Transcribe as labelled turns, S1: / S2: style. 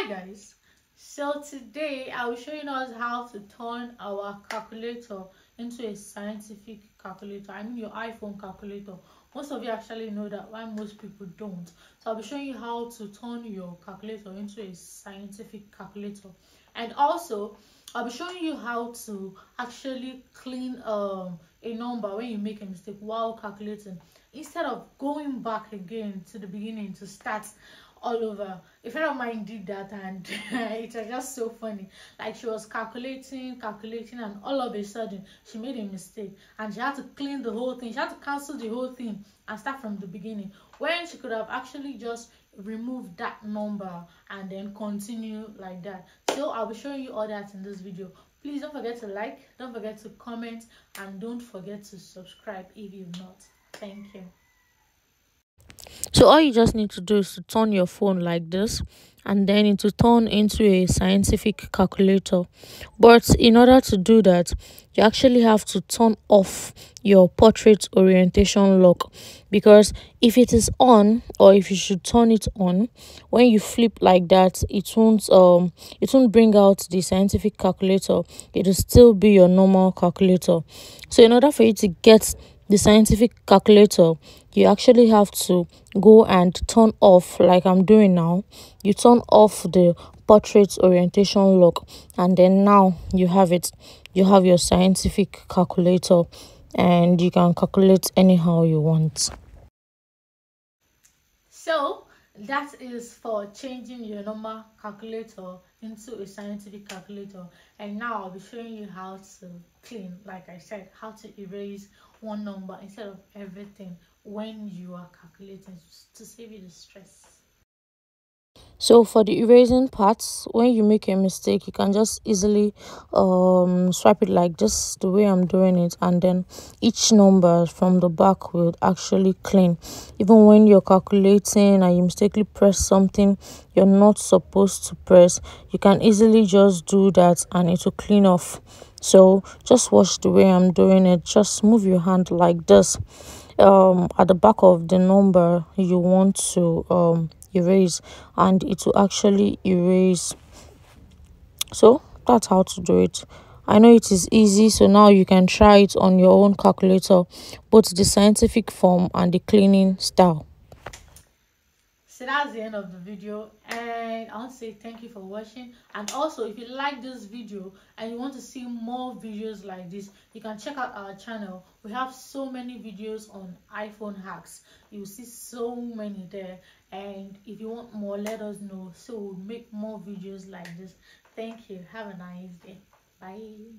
S1: Hi guys, so today I will show you guys how to turn our calculator into a scientific calculator. I mean your iPhone calculator. Most of you actually know that, while most people don't. So I'll be showing you how to turn your calculator into a scientific calculator, and also I'll be showing you how to actually clean a number when you make a mistake while calculating, instead of going back again to the beginning to start all over. A friend of mine did that, and it was just so funny. Like, she was calculating, and all of a sudden she made a mistake, and she had to clean the whole thing. She had to cancel the whole thing and start from the beginning, when she could have actually just removed that number and then continue like that. So I'll be showing you all that in this video. Please don't forget to like, don't forget to comment, and don't forget to subscribe if you've not. Thank you.
S2: So all you just need to do is to turn your phone like this, and then it will turn into a scientific calculator. But in order to do that, you actually have to turn off your portrait orientation lock, because if it is on, or if you should turn it on, when you flip like that, it won't bring out the scientific calculator. It will still be your normal calculator. So in order for you to get the scientific calculator, you actually have to go and turn off, like I'm doing now. You turn off the portrait orientation lock, and then now you have it. You have your scientific calculator, and you can calculate anyhow you want.
S1: So that is for changing your normal calculator into a scientific calculator. And now I'll be showing you how to clean, like I said, how to erase one number instead of everything when you are calculating, to save you the stress.
S2: So for the erasing parts, when you make a mistake, you can just easily swipe it like this, the way I'm doing it, and then each number from the back will actually clean. Even when you're calculating and you mistakenly press something you're not supposed to press, you can easily just do that and it will clean off. So just watch the way I'm doing it. Just move your hand like this at the back of the number you want to erase, and it will actually erase. So that's how to do it. I know it is easy, so now you can try it on your own calculator, both the scientific form and the cleaning style.
S1: So that's the end of the video, and I want to say thank you for watching. And also, if you like this video and you want to see more videos like this, you can check out our channel. We have so many videos on iPhone hacks. You'll see so many there, and if you want more, let us know, so we'll make more videos like this. Thank you. Have a nice day. Bye.